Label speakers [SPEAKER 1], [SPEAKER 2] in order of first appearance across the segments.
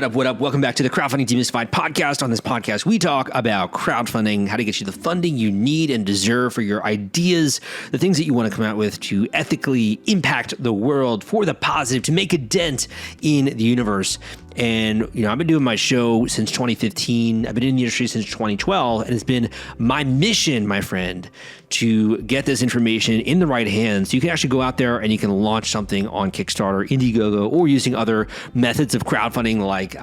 [SPEAKER 1] up? What up? Welcome back to the Crowdfunding Demystified podcast. On this podcast, we talk about crowdfunding, how to get you the funding you need and deserve for your ideas, the things that you want to come out with to ethically impact the world for the positive, to make a dent in the universe. And, I've been doing my show since 2015. I've been in the industry since 2012. And it's been my mission, my friend, to get this information in the right hands. So you can actually go out there and you can launch something on Kickstarter, Indiegogo, or using other methods of crowdfunding like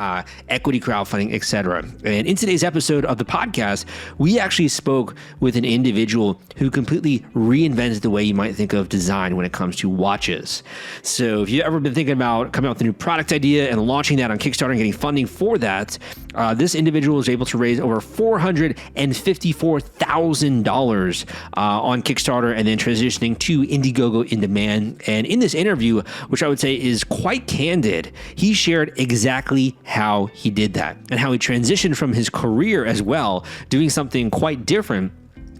[SPEAKER 1] equity crowdfunding, etc. And in today's episode of the podcast, we actually spoke with an individual who completely reinvented the way you might think of design when it comes to watches. So if you've ever been thinking about coming up with a new product idea and launching that on Kickstarter and getting funding for that, this individual was able to raise over $454,000 on Kickstarter and then transitioning to Indiegogo in demand. And in this interview, which I would say is quite candid, he shared exactly how he did that and how he transitioned from his career as well, doing something quite different,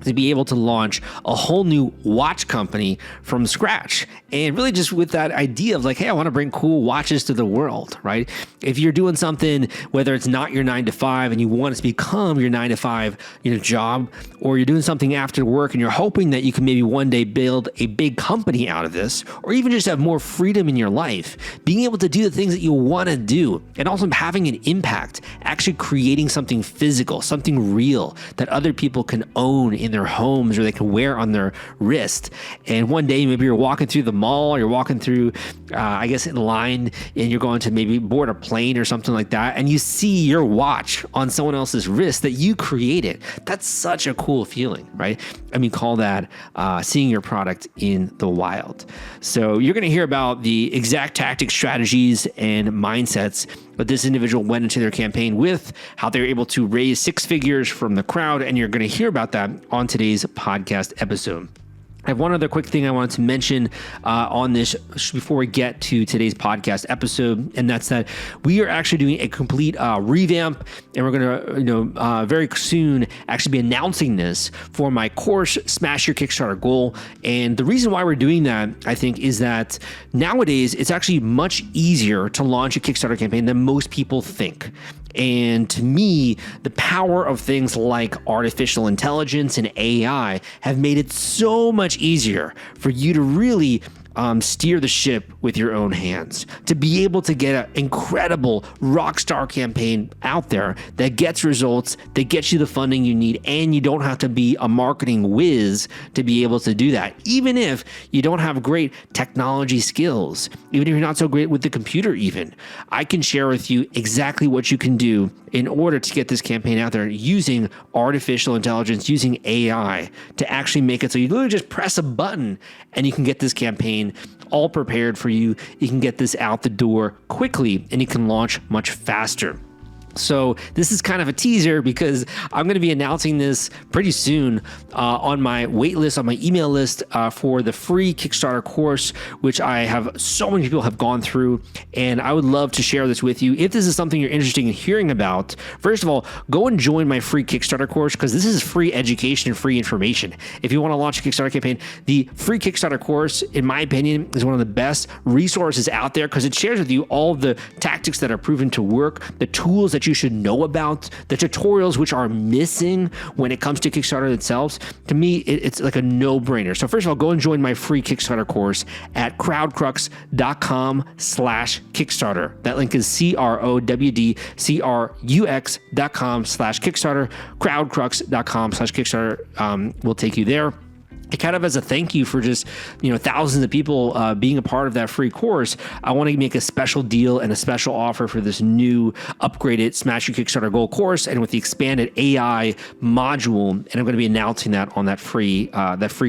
[SPEAKER 1] to be able to launch a whole new watch company from scratch. And really just with that idea of like, hey, I want to bring cool watches to the world, right? If you're doing something, whether it's not your 9 to 5 and you want it to become your 9 to 5, job, or you're doing something after work and you're hoping that you can maybe one day build a big company out of this, or even just have more freedom in your life, being able to do the things that you want to do and also having an impact, actually creating something physical, something real that other people can own in their homes or they can wear on their wrist. And one day maybe you're walking through the mall, you're walking through in line, and you're going to maybe board a plane or something like that, and you see your watch on someone else's wrist that you created. That's such a cool feeling, right? Call that seeing your product in the wild. So you're going to hear about the exact tactics, strategies, and mindsets that this individual went into their campaign with, how they were able to raise 6 figures from the crowd, and you're going to hear about that on today's podcast episode. I have one other quick thing I wanted to mention on this before we get to today's podcast episode, and that's that we are actually doing a complete revamp, and we're going to very soon actually be announcing this for my course, Smash Your Kickstarter Goal. And the reason why we're doing that, I think, is that nowadays it's actually much easier to launch a Kickstarter campaign than most people think. And to me, the power of things like artificial intelligence and AI have made it so much easier for you to really steer the ship with your own hands, to be able to get an incredible rock star campaign out there that gets results, that gets you the funding you need, and you don't have to be a marketing whiz to be able to do that. Even if you don't have great technology skills, even if you're not so great with the computer even, I can share with you exactly what you can do in order to get this campaign out there using artificial intelligence, using AI to actually make it so you literally just press a button and you can get this campaign all prepared for you. You can get this out the door quickly and you can launch much faster. So this is kind of a teaser because I'm going to be announcing this pretty soon on my wait list, on my email list for the free Kickstarter course, which I have so many people have gone through, and I would love to share this with you. If this is something you're interested in hearing about, first of all, go and join my free Kickstarter course because this is free education and free information. If you want to launch a Kickstarter campaign, the free Kickstarter course, in my opinion, is one of the best resources out there because it shares with you all of the tactics that are proven to work, the tools that you should know about, the tutorials which are missing when it comes to Kickstarter itself. To me, it's like a no-brainer. So first of all, go and join my free Kickstarter course at crowdcrux.com/Kickstarter. That link is crowdcrux.com/Kickstarter. crowdcrux.com/Kickstarter will take you there. And kind of as a thank you for just, thousands of people being a part of that free course, I want to make a special deal and a special offer for this new upgraded Smash Your Kickstarter Goal course, and with the expanded AI module. And I'm going to be announcing that on that free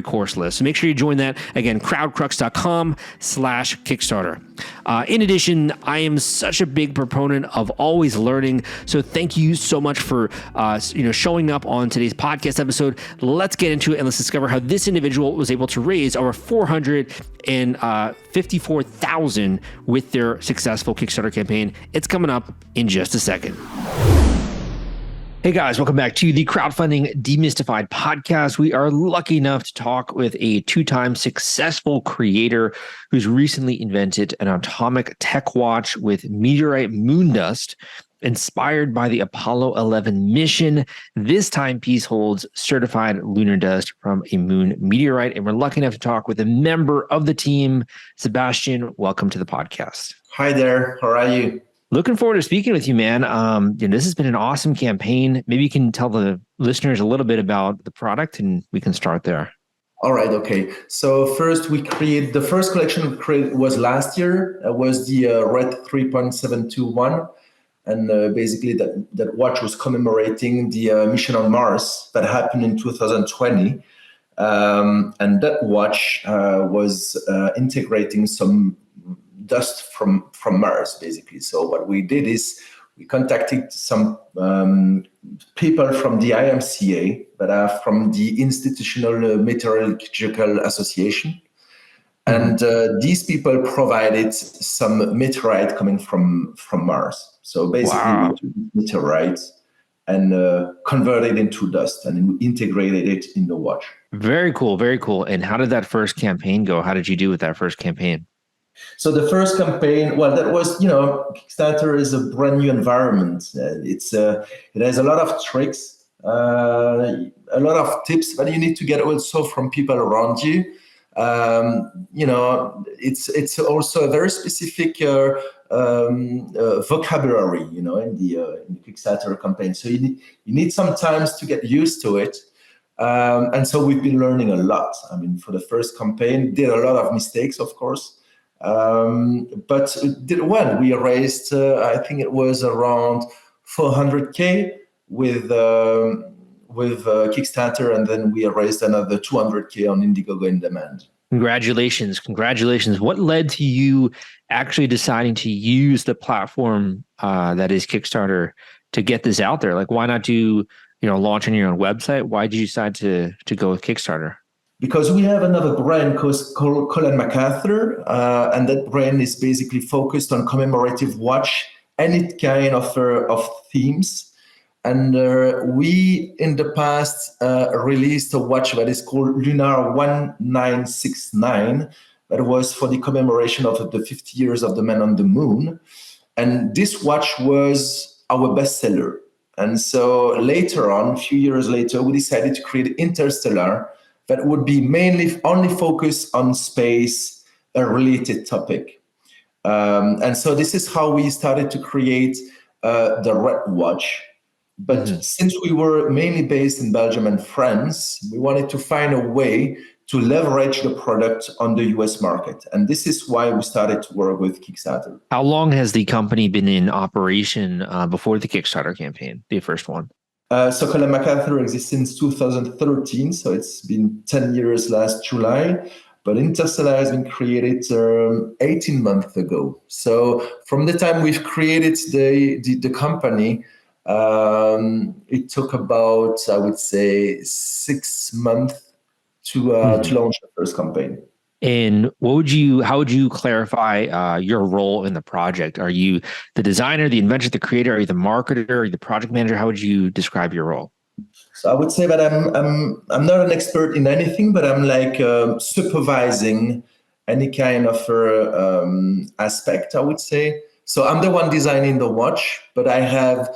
[SPEAKER 1] course list. So make sure you join that. Again, crowdcrux.com/Kickstarter. In addition, I am such a big proponent of always learning. So thank you so much for showing up on today's podcast episode. Let's get into it and let's discover how this individual was able to raise over $454,000 with their successful Kickstarter campaign. It's coming up in just a second. Hey guys, welcome back to the Crowdfunding Demystified podcast. We are lucky enough to talk with a two-time successful creator who's recently invented an atomic tech watch with meteorite moon dust inspired by the Apollo 11 mission. This timepiece holds certified lunar dust from a moon meteorite, and we're lucky enough to talk with a member of the team. Sébastien, welcome to the podcast.
[SPEAKER 2] Hi there. How are you?
[SPEAKER 1] Looking forward to speaking with you, man. This has been an awesome campaign. Maybe you can tell the listeners a little bit about the product and we can start there.
[SPEAKER 2] All right. Okay. So first we created, the first collection we created was last year. It was the Red 3.721. And basically that watch was commemorating the mission on Mars that happened in 2020. And that watch was integrating some dust from Mars, basically. So what we did is we contacted some people from the IMCA, that are from the Institutional Meteorological Association. And these people provided some meteorite coming from Mars. So basically, we took meteorites and converted it into dust and integrated it in the watch.
[SPEAKER 1] Very cool, very cool. And how did that first campaign go? How did you do with that first campaign?
[SPEAKER 2] So the first campaign, well, that was, Kickstarter is a brand new environment. It has a lot of tricks, a lot of tips that you need to get also from people around you. It's also a very specific vocabulary, in the Kickstarter campaign. So you need some time to get used to it. And so we've been learning a lot. I mean, for the first campaign, did a lot of mistakes, of course. But it did well. We raised, I think it was around 400K with Kickstarter, and then we raised another 200K on Indiegogo in demand.
[SPEAKER 1] Congratulations. What led to you actually deciding to use the platform that is Kickstarter to get this out there? Like, why not do, launch on your own website? Why did you decide to go with Kickstarter?
[SPEAKER 2] Because we have another brand called Col&MacArthur, and that brand is basically focused on commemorative watch, any kind of themes. And we, in the past, released a watch that is called LUNAR1 that was for the commemoration of the 50 years of the man on the moon. And this watch was our bestseller. And so later on, a few years later, we decided to create Interstellar that would be mainly only focused on space, a related topic. And so this is how we started to create the Red Watch. But since we were mainly based in Belgium and France, we wanted to find a way to leverage the product on the US market. And this is why we started to work with Kickstarter.
[SPEAKER 1] How long has the company been in operation before the Kickstarter campaign, the first one?
[SPEAKER 2] So Col&MacArthur exists since 2013, so it's been 10 years last July. But Interstellar has been created 18 months ago. So from the time we've created the company, it took about, I would say, 6 months to launch the first campaign.
[SPEAKER 1] And how would you clarify your role in the project? Are you the designer, the inventor, the creator? Are you the marketer? Are you the project manager? How would you describe your role?
[SPEAKER 2] So I would say that I'm not an expert in anything, but I'm like supervising any kind of aspect, I would say. So I'm the one designing the watch, but I have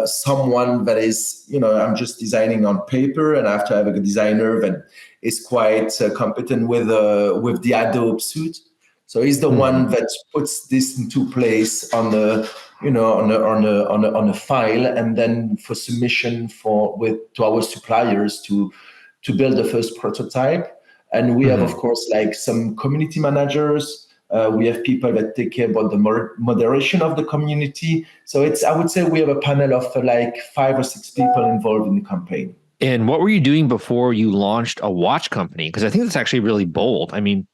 [SPEAKER 2] someone that is, I'm just designing on paper, and I have to have a designer that is quite competent with the Adobe suite. So he's the one that puts this into place on the, on a file, and then for submission to our suppliers to build the first prototype. And we have, of course, like some community managers. We have people that take care about the moderation of the community. So I would say we have a panel of like 5 or 6 people involved in the campaign.
[SPEAKER 1] And what were you doing before you launched a watch company? Because I think that's actually really bold. I mean,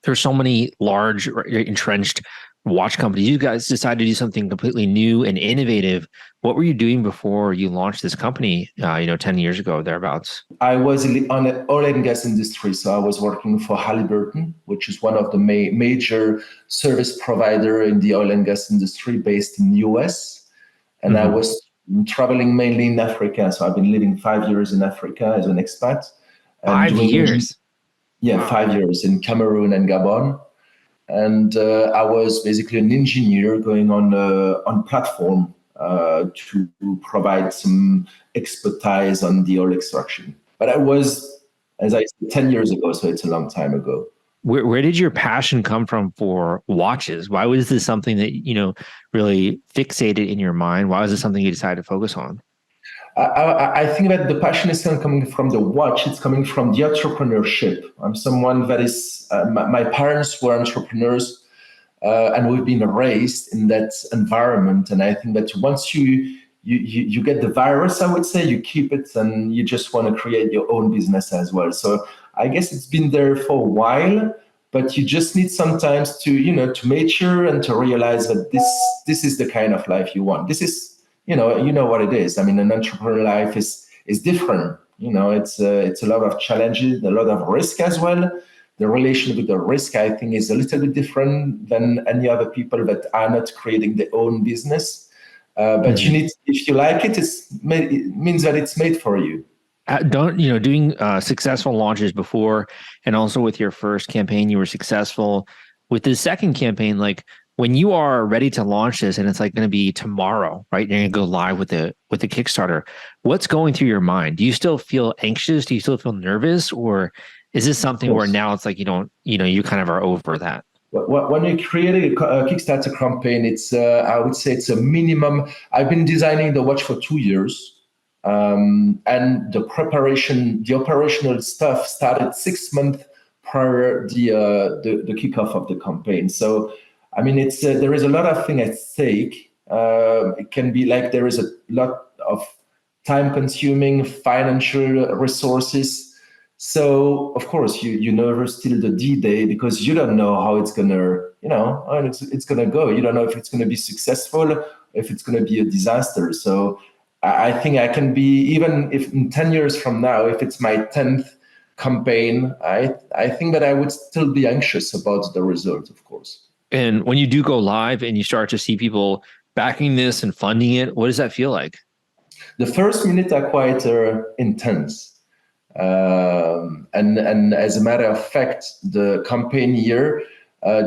[SPEAKER 1] there's so many large entrenched watch companies. You guys decided to do something completely new and innovative. What were you doing before you launched this company, 10 years ago, thereabouts?
[SPEAKER 2] I was on the oil and gas industry. So I was working for Halliburton, which is one of the major service provider in the oil and gas industry based in the US. And I was traveling mainly in Africa. So I've been living 5 years in Africa as an expat. And
[SPEAKER 1] 5 years.
[SPEAKER 2] Yeah,
[SPEAKER 1] Wow.
[SPEAKER 2] 5 years in Cameroon and Gabon. And I was basically an engineer going on platform to provide some expertise on the oil extraction. But I was, as I said, 10 years ago, so it's a long time ago.
[SPEAKER 1] Where did your passion come from for watches? Why was this something that, really fixated in your mind? Why was this something you decided to focus on?
[SPEAKER 2] I think that the passion is not coming from the watch, it's coming from the entrepreneurship. I'm someone that is, my parents were entrepreneurs, and we've been raised in that environment. And I think that once you get the virus, I would say, you keep it and you just want to create your own business as well. So I guess it's been there for a while, but you just need sometimes to mature and to realize that this is the kind of life you want. This is, you know what it is. I mean, an entrepreneur life is different. It's a lot of challenges, a lot of risk as well. The relation with the risk, I think, is a little bit different than any other people that are not creating their own business. But you need, if you like it, it means that it's made for you.
[SPEAKER 1] Doing successful launches before, and also with your first campaign, you were successful. With the second campaign, like when you are ready to launch this and it's like going to be tomorrow, right? You're going to go live with the Kickstarter. What's going through your mind? Do you still feel anxious? Do you still feel nervous? Or is this something where now it's like you kind of are over that?
[SPEAKER 2] When we created a Kickstarter campaign, it's I would say it's a minimum. I've been designing the watch for 2 years, and the operational stuff started 6 months prior the kickoff of the campaign. So, I mean, it's there is a lot of things at stake. It can be like there is a lot of time-consuming financial resources. So of course you never still the D-Day because you don't know how it's gonna it's gonna go. You don't know if it's gonna be successful, if it's gonna be a disaster. So I think I can be, even if in 10 years from now, if it's my 10th campaign, I think that I would still be anxious about the result, of course.
[SPEAKER 1] And when you do go live and you start to see people backing this and funding it, what does that feel like?
[SPEAKER 2] The first minute are quite intense. And as a matter of fact, the campaign year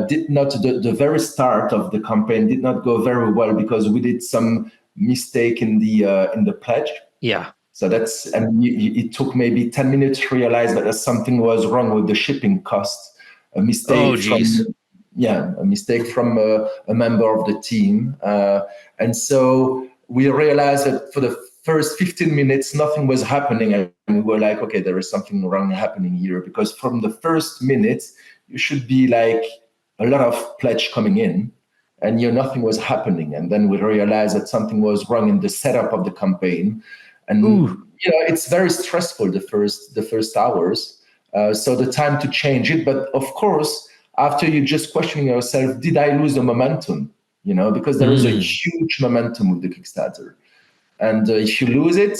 [SPEAKER 2] did not, the very start of the campaign did not go very well because we did some mistake in the pledge.
[SPEAKER 1] Yeah.
[SPEAKER 2] So it took maybe 10 minutes to realize that something was wrong with the shipping cost. A mistake from a member of the team. And so we realized that for the first 15 minutes, nothing was happening. And we were like, okay, there is something wrong happening here. Because from the first minute, you should be like a lot of pledge coming in and nothing was happening. And then we realized that something was wrong in the setup of the campaign. And it's very stressful the first hours. So the time to change it. But of course, after you just questioning yourself, did I lose the momentum? Because there is a huge momentum with the Kickstarter. And if you lose it,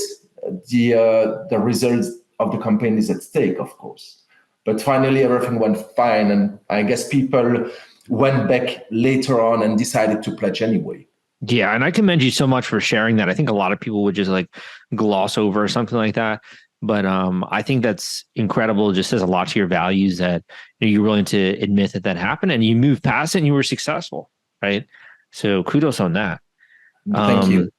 [SPEAKER 2] the results of the campaign is at stake, of course. But finally, everything went fine. And I guess people went back later on and decided to pledge anyway.
[SPEAKER 1] Yeah, and I commend you so much for sharing that. I think a lot of people would just like gloss over something like that. But I think that's incredible. It just says a lot to your values that you're willing to admit that happened and you moved past it and you were successful, right? So kudos on that.
[SPEAKER 2] Thank you.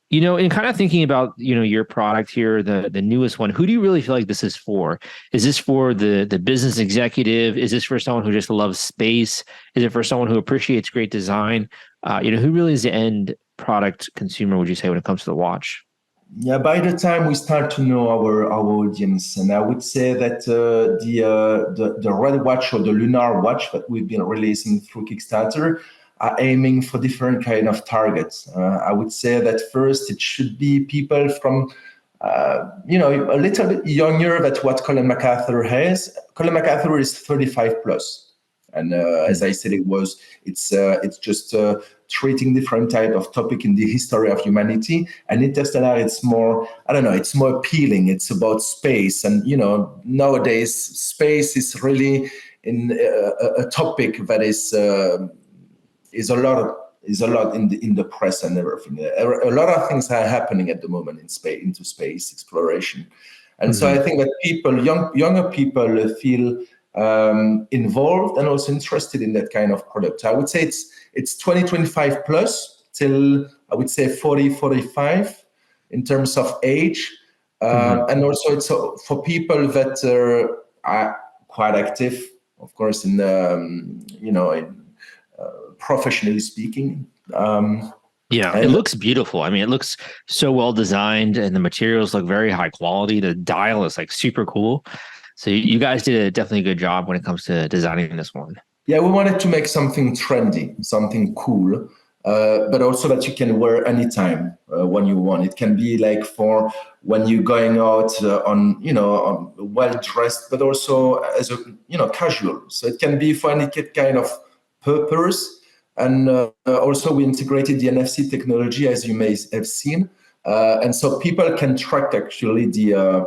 [SPEAKER 1] In kind of thinking about, your product here, the newest one, who do you really feel like this is for? Is this for the business executive? Is this for someone who just loves space? Is it for someone who appreciates great design? Who really is the end product consumer, would you say, when it comes to the watch?
[SPEAKER 2] Yeah, by the time we start to know our audience, and I would say that the Red Watch or the LUNAR watch that we've been releasing through Kickstarter are aiming for different kind of targets. I would say that first it should be people from, a little bit younger than what Col&MacArthur has. Col&MacArthur is 35 plus. And as I said, it's just treating different type of topic in the history of humanity. And Interstellar, it's more, it's more appealing. It's about space. And, nowadays, space is really in a topic that is a lot is a lot in the press and everything. A lot of things are happening at the moment into space exploration, and so I think that younger people feel involved and also interested in that kind of product. I would say it's 20-25 plus till I would say 40-45 in terms of age, and also it's for people that are quite active, of course, in professionally speaking.
[SPEAKER 1] It looks beautiful. I mean, it looks so well designed, and the materials look very high quality. The dial is like super cool. So you guys did a definitely good job when it comes to designing this one.
[SPEAKER 2] Yeah, we wanted to make something trendy, something cool, but also that you can wear anytime when you want. It can be like for when you're going out on well dressed, but also as a casual. So it can be for any kind of purpose. And also we integrated the NFC technology, as you may have seen, and so people can track actually the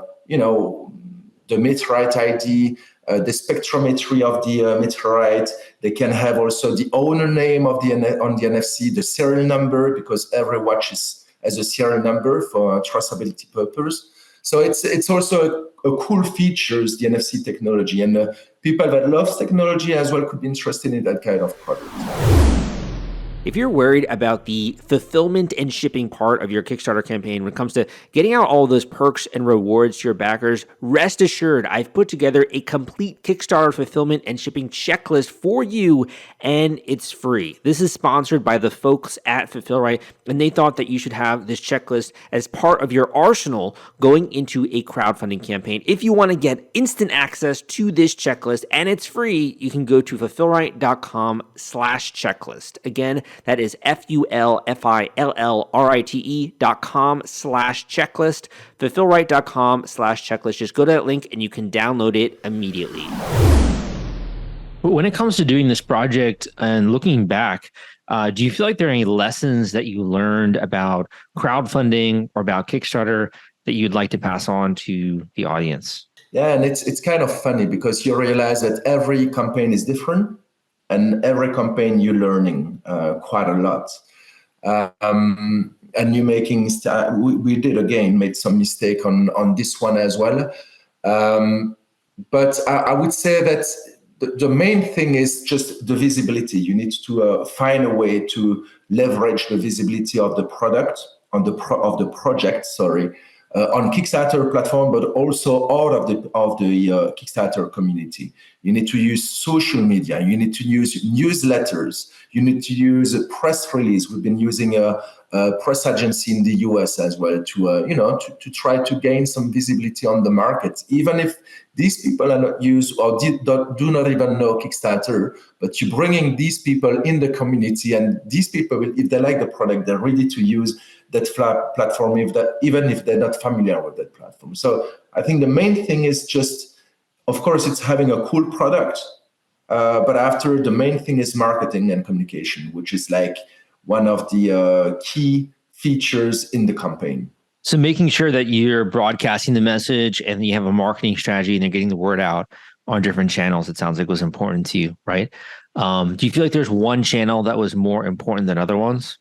[SPEAKER 2] meteorite ID, the spectrometry of the meteorite. They can have also the owner name of on the NFC, the serial number, because every watch has a serial number for traceability purpose. So it's also a cool features, the NFC technology, and people that love technology as well could be interested in that kind of product.
[SPEAKER 1] If you're worried about the fulfillment and shipping part of your Kickstarter campaign when it comes to getting out all those perks and rewards to your backers, rest assured I've put together a complete Kickstarter fulfillment and shipping checklist for you, and it's free. This is sponsored by the folks at Fulfillrite, and they thought that you should have this checklist as part of your arsenal going into a crowdfunding campaign. If you want to get instant access to this checklist and it's free, you can go to fulfillrite.com/checklist. Again, that is fulfillrite.com/checklist, fulfillrite.com/checklist. Just go to that link and you can download it immediately. When it comes to doing this project and looking back, do you feel like there are any lessons that you learned about crowdfunding or about Kickstarter that you'd like to pass on to the audience?
[SPEAKER 2] Yeah, and it's kind of funny because you realize that every campaign is different. And every campaign you're learning quite a lot. And you're making, we did again, made some mistake on this one as well. But I would say that the main thing is just the visibility. You need to find a way to leverage the visibility of the product, of the project, on Kickstarter platform, but also out of the Kickstarter community. You need to use social media. You need to use newsletters. You need to use a press release. We've been using a press agency in the US as well to try to gain some visibility on the market, even if these people are not used or do not even know Kickstarter. But you're bringing these people in the community, and these people, if they like the product, they're ready to use that platform, even if they're not familiar with that platform. So I think the main thing is just, of course, it's having a cool product, but after the main thing is marketing and communication, which is like one of the key features in the campaign.
[SPEAKER 1] So making sure that you're broadcasting the message and you have a marketing strategy and they're getting the word out on different channels, it sounds like was important to you, right? Do you feel like there's one channel that was more important than other ones?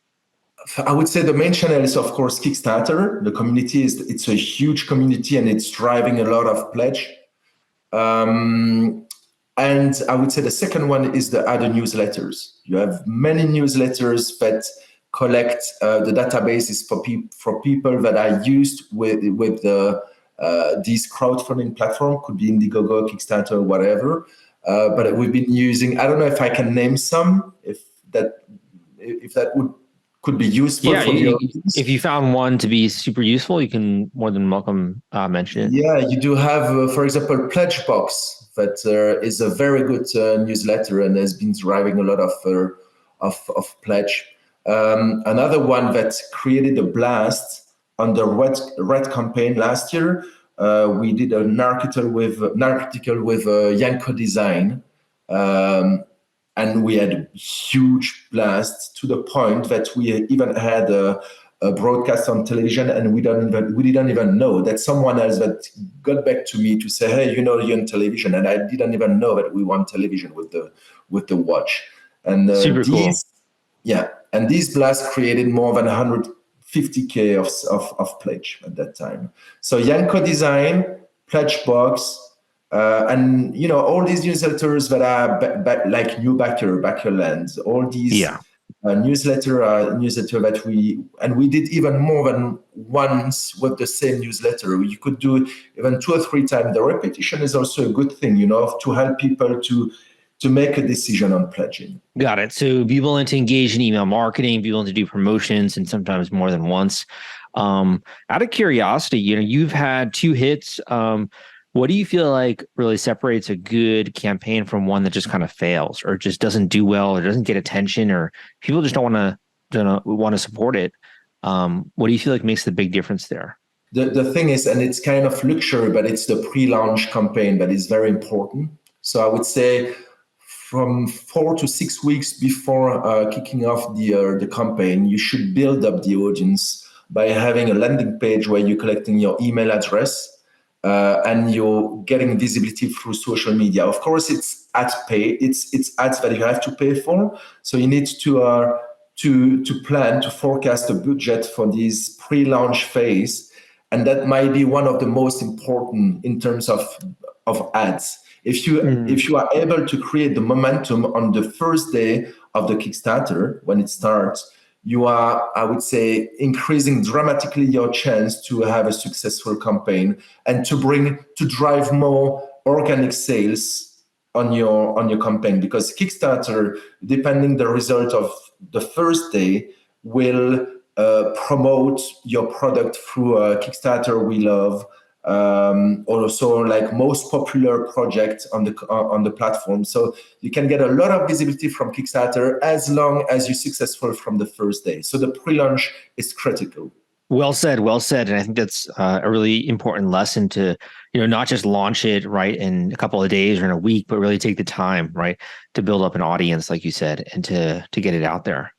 [SPEAKER 2] I would say the main channel is, of course, Kickstarter. The community it's a huge community and it's driving a lot of pledge. And I would say the second one is the other newsletters. You have many newsletters that collect the databases for people that are used with these crowdfunding platform, could be Indiegogo, Kickstarter, whatever. But we've been using, I don't know if I can name some, if that could be useful for the audience.
[SPEAKER 1] If you found one to be super useful, you can more than welcome mention it.
[SPEAKER 2] Yeah, you do have, for example, Pledgebox, that is a very good newsletter and has been driving a lot of pledge. Another one that created a blast on the red campaign last year, we did an article with Yanko Design. And we had a huge blast to the point that we even had a broadcast on television, and we didn't even know that someone else that got back to me to say, hey, you're on television, and I didn't even know that we won television with the watch. And
[SPEAKER 1] super cool.
[SPEAKER 2] Yeah, And these blasts created more than 150K of pledge at that time. So Yanko Design, Pledge Box, and all these newsletters that are like New Backer, Backerland, all these newsletter that we did even more than once with the same newsletter. You could do even 2 or 3 times. The repetition is also a good thing, to help people to make a decision on pledging.
[SPEAKER 1] Got it. So be willing to engage in email marketing, be willing to do promotions, and sometimes more than once. Out of curiosity, you've had 2 hits. What do you feel like really separates a good campaign from one that just kind of fails or just doesn't do well or doesn't get attention or people just don't want to support it? What do you feel like makes the big difference there?
[SPEAKER 2] The thing is, and it's kind of luxury, but it's the pre-launch campaign that is very important. So I would say from 4 to 6 weeks before kicking off the campaign, you should build up the audience by having a landing page where you're collecting your email address. And you're getting visibility through social media. Of course, it's ad pay. It's ads that you have to pay for. So you need to plan to forecast a budget for this pre-launch phase, and that might be one of the most important in terms of ads. If you are able to create the momentum on the first day of the Kickstarter when it starts, you are, I would say, increasing dramatically your chance to have a successful campaign and to drive more organic sales on your campaign. Because Kickstarter, depending the result of the first day, will promote your product through a Kickstarter We Love, also like most popular project on the platform. So you can get a lot of visibility from Kickstarter as long as you're successful from the first day. So the pre-launch is critical.
[SPEAKER 1] Well said. And I think that's a really important lesson to, not just launch it right in a couple of days or in a week, but really take the time, right, to build up an audience, like you said, and to get it out there.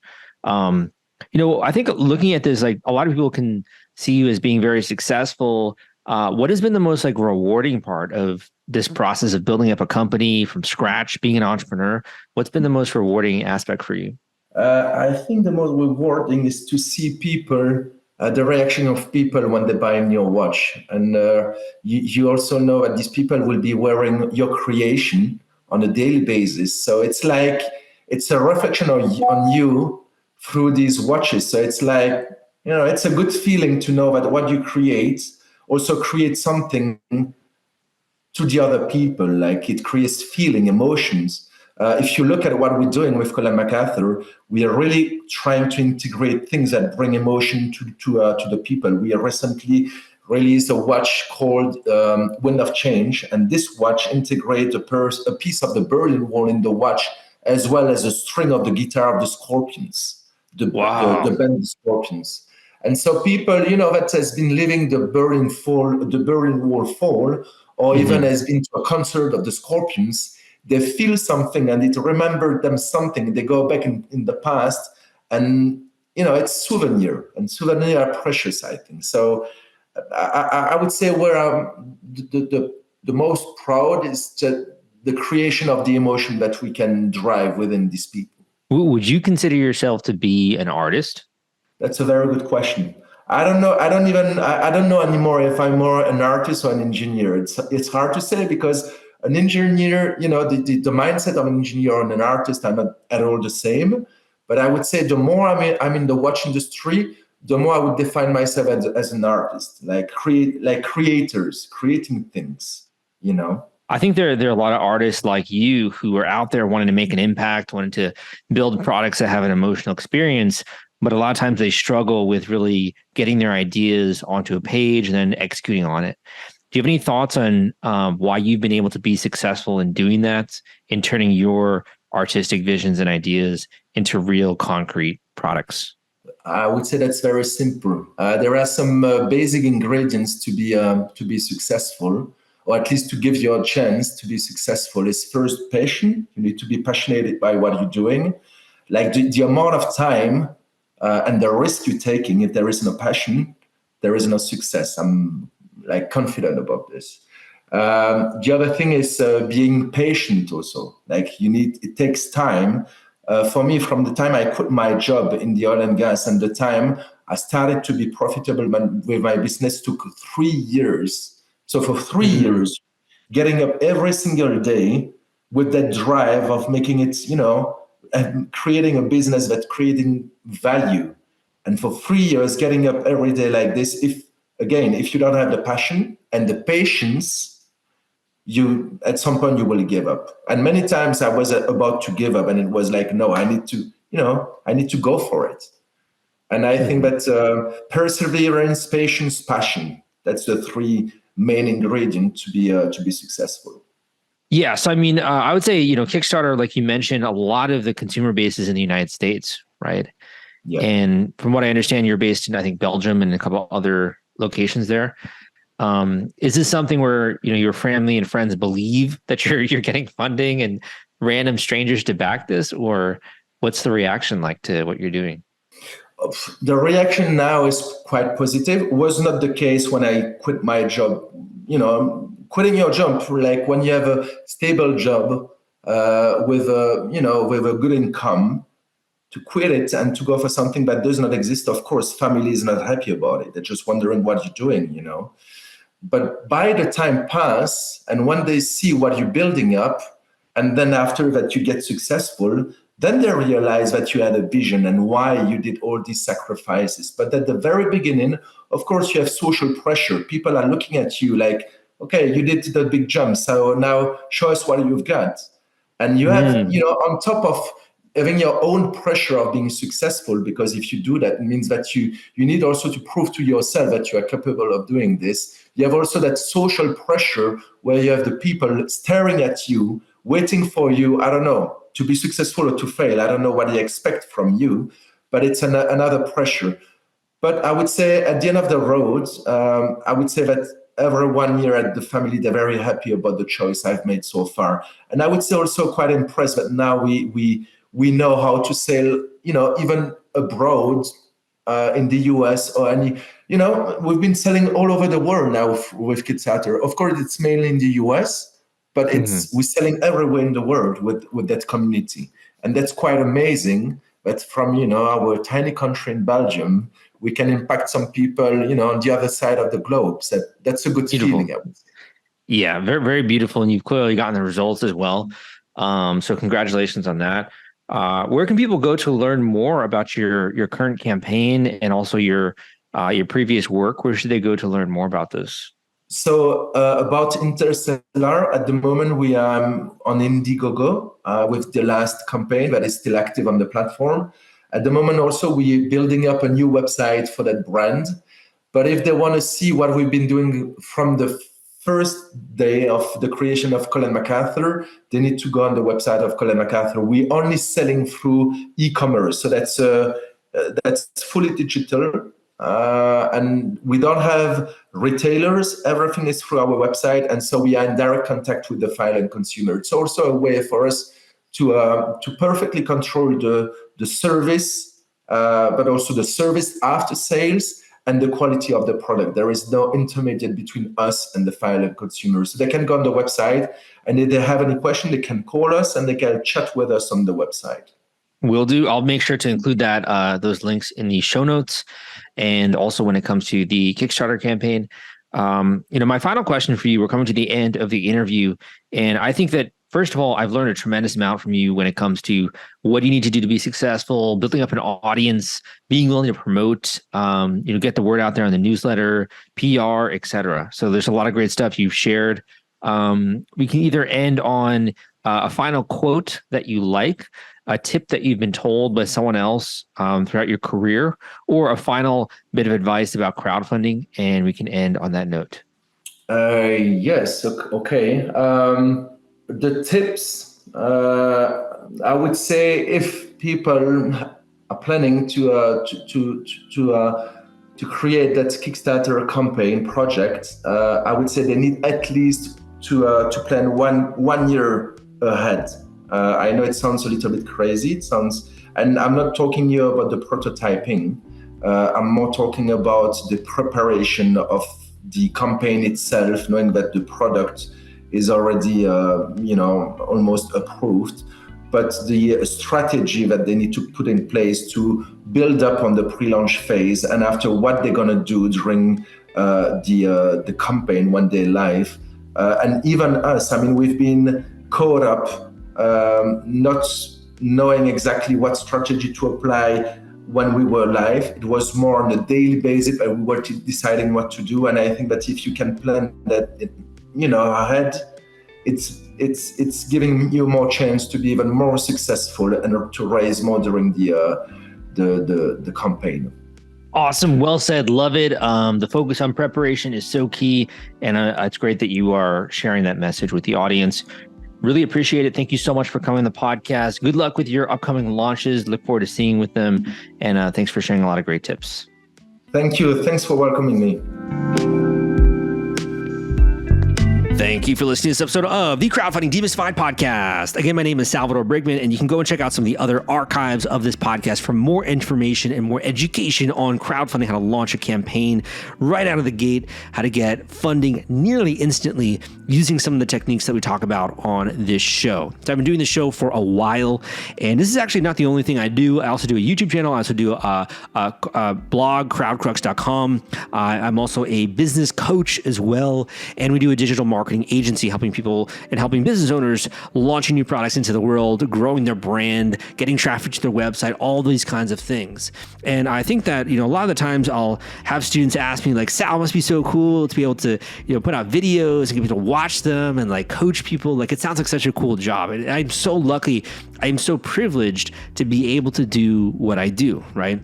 [SPEAKER 1] I think looking at this, like a lot of people can see you as being very successful. What has been the most rewarding part of this process of building up a company from scratch, being an entrepreneur? What's been the most rewarding aspect for you?
[SPEAKER 2] I think the most rewarding is to see people, the reaction of people when they buy your watch. And you also know that these people will be wearing your creation on a daily basis. So it's like, it's a reflection on you through these watches. So it's like, it's a good feeling to know that what you create also create something to the other people, like it creates feeling, emotions. If you look at what we're doing with Col&MacArthur, we are really trying to integrate things that bring emotion to the people. We recently released a watch called Wind of Change, and this watch integrates a piece of the Berlin Wall in the watch, as well as a string of the guitar of the Scorpions, the band Scorpions. And so people, that has been living the Berlin Wall fall, or even has been to a concert of the Scorpions, they feel something and it remembers them something. They go back in the past, and it's souvenir, and souvenir are precious, I think. So I would say where I'm the most proud is the creation of the emotion that we can drive within these people.
[SPEAKER 1] Would you consider yourself to be an artist?
[SPEAKER 2] That's a very good question. I don't know. I don't know anymore if I'm more an artist or an engineer. It's hard to say, because an engineer, the mindset of an engineer and an artist are not at all the same. But I would say the more I'm in the watch industry, the more I would define myself as an artist, like creators, creating things,
[SPEAKER 1] I think there are a lot of artists like you who are out there wanting to make an impact, wanting to build products that have an emotional experience, but a lot of times they struggle with really getting their ideas onto a page and then executing on it. Do you have any thoughts on why you've been able to be successful in doing that, in turning your artistic visions and ideas into real concrete products?
[SPEAKER 2] I would say that's very simple. There are some basic ingredients to be successful, or at least to give you a chance to be successful. Is first passion. You need to be passionate by what you're doing. Like the amount of time and the risk you're taking. If there is no passion, there is no success. I'm confident about this. The other thing is being patient also. It takes time. For me, from the time I quit my job in the oil and gas and the time I started to be profitable with my business took 3 years. So for 3 years, getting up every single day with that drive of making it, and creating a business that's creating value. And for 3 years, getting up every day like this, if you don't have the passion and the patience, you at some point you will give up. And many times I was about to give up, and it was like, no, I need to go for it. And I think that perseverance, patience, passion, that's the three main ingredients to be successful.
[SPEAKER 1] Yeah. So, I mean, I would say, Kickstarter, like you mentioned, a lot of the consumer base is in the United States, right?
[SPEAKER 2] Yeah.
[SPEAKER 1] And from what I understand, you're based in, I think, Belgium and a couple other locations there. Is this something where, your family and friends believe that you're getting funding and random strangers to back this, or what's the reaction like to what you're doing?
[SPEAKER 2] The reaction now is quite positive. It was not the case when I quit my job. Quitting your job, like when you have a stable job with a good income, to quit it and to go for something that does not exist. Of course, family is not happy about it. They're just wondering what you're doing, But by the time pass, and when they see what you're building up, and then after that you get successful, then they realize that you had a vision and why you did all these sacrifices. But at the very beginning, of course, you have social pressure. People are looking at you like, okay, you did the big jump, so now show us what you've got. And you have, on top of having your own pressure of being successful, because if you do that, it means that you need also to prove to yourself that you are capable of doing this. You have also that social pressure where you have the people staring at you, waiting for you, I don't know, to be successful or to fail. I don't know what they expect from you, but it's another pressure. But I would say at the end of the road, I would say that everyone here at the family, they're very happy about the choice I've made so far. And I would say also quite impressed that now we know how to sell, even abroad, in the US or any, we've been selling all over the world now with Kickstarter. Of course, it's mainly in the US, but we're selling everywhere in the world with that community. And that's quite amazing that from, our tiny country in Belgium, we can impact some people, on the other side of the globe. So that's a good feeling, I would say.
[SPEAKER 1] Yeah, very, very beautiful. And you've clearly gotten the results as well. So congratulations on that. Where can people go to learn more about your current campaign and also your previous work? Where should they go to learn more about this?
[SPEAKER 2] So about Interstellar, at the moment we are on Indiegogo with the last campaign that is still active on the platform. At the moment also we're building up a new website for that brand. But if they want to see what we've been doing from the first day of the creation of Col&MacArthur, they need to go on the website of Col&MacArthur. We're only selling through e-commerce, so that's fully digital, and we don't have retailers. Everything is through our website, and so we are in direct contact with the final consumer. It's also a way for us to perfectly control the service, but also the service after sales, and the quality of the product. There is no intermediate between us and the final consumer. So they can go on the website, and if they have any question, they can call us and they can chat with us on the website.
[SPEAKER 1] Will do. I'll make sure to include those links in the show notes. And also when it comes to the Kickstarter campaign, my final question for you, we're coming to the end of the interview. And I think that, first of all, I've learned a tremendous amount from you when it comes to what you need to do to be successful, building up an audience, being willing to promote, get the word out there on the newsletter, PR, etc. So there's a lot of great stuff you've shared. We can either end on a final quote that you like, a tip that you've been told by someone else throughout your career, or a final bit of advice about crowdfunding, and we can end on that note.
[SPEAKER 2] Yes. Okay. The tips, I would say, if people are planning to create that Kickstarter campaign project, I would say they need at least to plan one year ahead. I know it sounds a little bit crazy. And I'm not talking here about the prototyping. I'm more talking about the preparation of the campaign itself, knowing that the product is already, almost approved. but the strategy that they need to put in place to build up on the pre-launch phase, and after what they're going to do during the campaign when they're live. And even us, I mean, we've been caught up not knowing exactly what strategy to apply when we were live. It was more on a daily basis, and we were deciding what to do. And I think that if you can plan that, ahead, it's giving you more chance to be even more successful and to raise more during the campaign.
[SPEAKER 3] Awesome. Well said. Love it. The focus on preparation is so key. And it's great that you are sharing that message with the audience. Really appreciate it. Thank you so much for coming on the podcast. Good luck with your upcoming launches. Look forward to seeing with them. And thanks for sharing a lot of great tips.
[SPEAKER 2] Thank you. Thanks for welcoming me.
[SPEAKER 1] Thank you for listening to this episode of the Crowdfunding Demystified podcast. Again, my name is Salvador Briggman, and you can go and check out some of the other archives of this podcast for more information and more education on crowdfunding, how to launch a campaign right out of the gate, how to get funding nearly instantly using some of the techniques that we talk about on this show. So I've been doing this show for a while, and this is actually not the only thing I do. I also do a YouTube channel. I also do a blog, crowdcrux.com. I'm also a business coach as well, and we do a digital marketing agency helping people and helping business owners launching new products into the world, growing their brand, getting traffic to their website, all these kinds of things. And I think that, a lot of the times I'll have students ask me like, Sal, it must be so cool to be able to, put out videos and get people to watch them and like coach people. Like, it sounds like such a cool job. And I'm so lucky. I'm so privileged to be able to do what I do, right?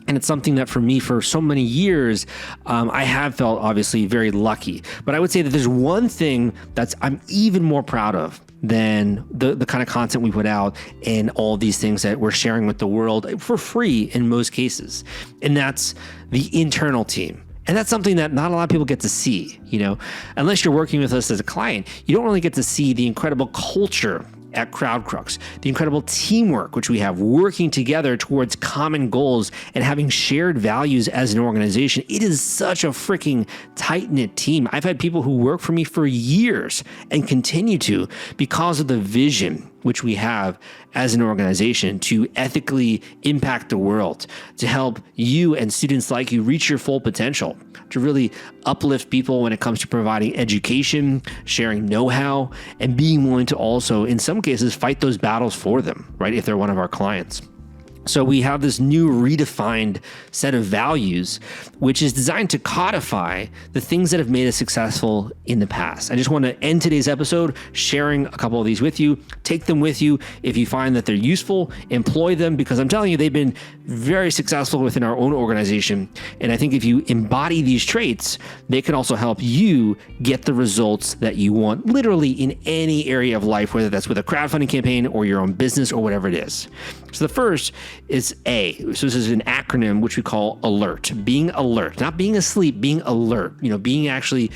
[SPEAKER 1] And it's something that for me, for so many years, I have felt obviously very lucky. But I would say that there's one thing I'm even more proud of than the kind of content we put out and all these things that we're sharing with the world for free in most cases. And that's the internal team. And that's something that not a lot of people get to see, unless you're working with us as a client. You don't really get to see the incredible culture at CrowdCrux, the incredible teamwork which we have working together towards common goals and having shared values as an organization. It is such a freaking tight-knit team. I've had people who work for me for years and continue to because of the vision which we have as an organization to ethically impact the world, to help you and students like you reach your full potential, to really uplift people when it comes to providing education, sharing know-how, and being willing to also, in some cases, fight those battles for them, right, if they're one of our clients. So we have this new redefined set of values, which is designed to codify the things that have made us successful in the past. I just want to end today's episode sharing a couple of these with you. Take them with you. If you find that they're useful, employ them, because I'm telling you, they've been very successful within our own organization. And I think if you embody these traits, they can also help you get the results that you want, literally in any area of life, whether that's with a crowdfunding campaign or your own business or whatever it is. So the first is A. So this is an acronym which we call ALERT. Being alert, not being asleep, being alert. Being actually,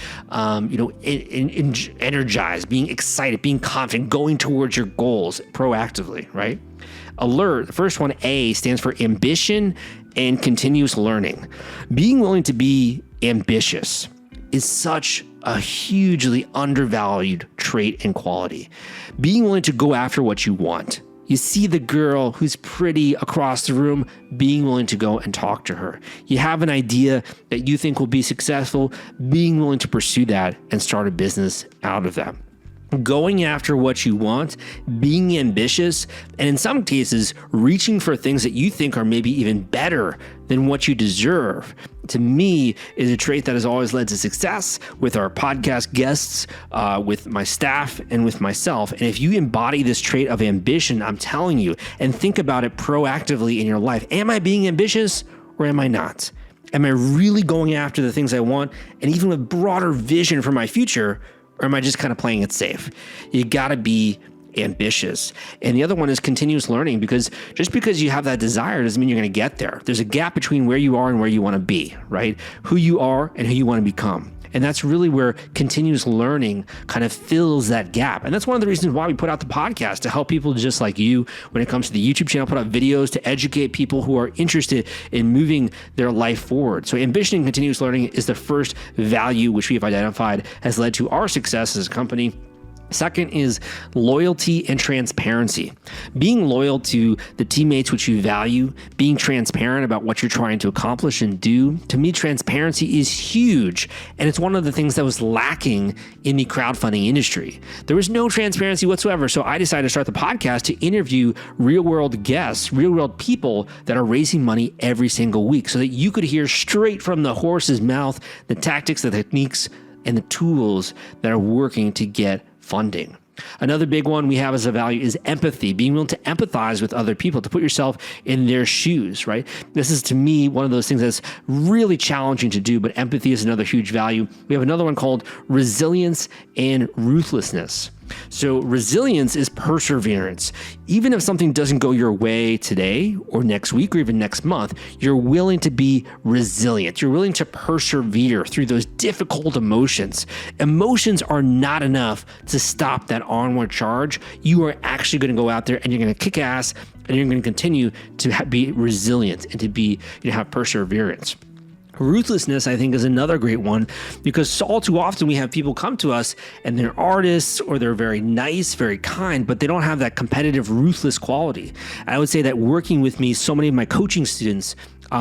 [SPEAKER 1] energized, being excited, being confident, going towards your goals proactively, right? ALERT. The first one, A, stands for ambition and continuous learning. Being willing to be ambitious is such a hugely undervalued trait and quality. Being willing to go after what you want. You see the girl who's pretty across the room, being willing to go and talk to her. You have an idea that you think will be successful, being willing to pursue that and start a business out of that. Going after what you want, being ambitious, and in some cases, reaching for things that you think are maybe even better than what you deserve, to me, is a trait that has always led to success with our podcast guests, with my staff, and with myself. And if you embody this trait of ambition, I'm telling you, and think about it proactively in your life, am I being ambitious or am I not? Am I really going after the things I want and even with broader vision for my future? Or am I just kind of playing it safe? You got to be ambitious. And the other one is continuous learning, because just because you have that desire doesn't mean you're going to get there. There's a gap between where you are and where you want to be, right? Who you are and who you want to become. And that's really where continuous learning kind of fills that gap. And that's one of the reasons why we put out the podcast, to help people just like you when it comes to the YouTube channel, put out videos to educate people who are interested in moving their life forward. So ambition and continuous learning is the first value which we have identified has led to our success as a company. Second is loyalty and transparency. Being loyal to the teammates which you value, being transparent about what you're trying to accomplish and do. To me, transparency is huge. And it's one of the things that was lacking in the crowdfunding industry. There was no transparency whatsoever. So I decided to start the podcast to interview real world guests, real world people that are raising money every single week so that you could hear straight from the horse's mouth the tactics, the techniques, and the tools that are working to get funding. Another big one we have as a value is empathy, being willing to empathize with other people, to put yourself in their shoes, right? This is, to me, one of those things that's really challenging to do, but empathy is another huge value. We have another one called resilience and ruthlessness. So resilience is perseverance. Even if something doesn't go your way today or next week or even next month, you're willing to be resilient. You're willing to persevere through those difficult emotions. Emotions are not enough to stop that onward charge. You are actually going to go out there and you're going to kick ass and you're going to continue to be resilient and to be, have perseverance. Ruthlessness, I think, is another great one because all too often we have people come to us and they're artists or they're very nice, very kind, but they don't have that competitive, ruthless quality. I would say that working with me, so many of my coaching students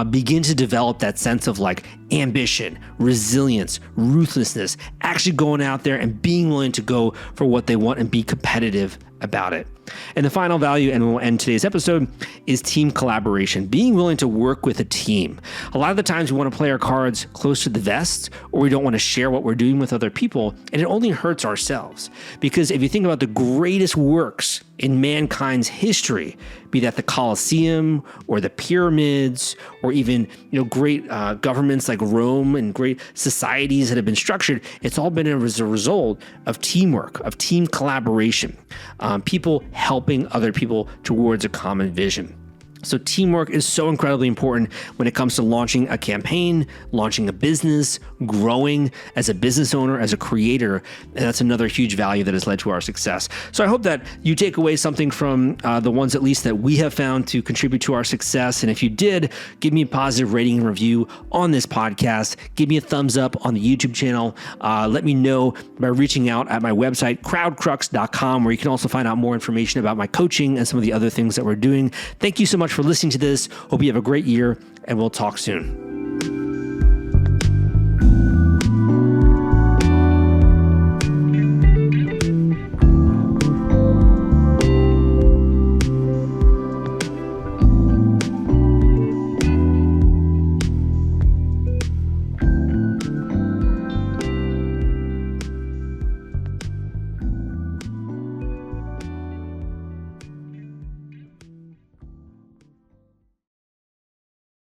[SPEAKER 1] begin to develop that sense of like ambition, resilience, ruthlessness, actually going out there and being willing to go for what they want and be competitive about it. And the final value, and we'll end today's episode, is team collaboration, being willing to work with a team. A lot of the times we want to play our cards close to the vest, or we don't want to share what we're doing with other people, and it only hurts ourselves. Because if you think about the greatest works in mankind's history, be that the Colosseum or the pyramids, or even great governments like Rome and great societies that have been structured, it's all been as a result of teamwork, of team collaboration, people helping other people towards a common vision. So teamwork is so incredibly important when it comes to launching a campaign, launching a business, growing as a business owner, as a creator. And that's another huge value that has led to our success. So I hope that you take away something from the ones at least that we have found to contribute to our success. And if you did, give me a positive rating and review on this podcast. Give me a thumbs up on the YouTube channel. Let me know by reaching out at my website, crowdcrux.com, where you can also find out more information about my coaching and some of the other things that we're doing. Thank you so much for listening to this. Hope you have a great year, and we'll talk soon.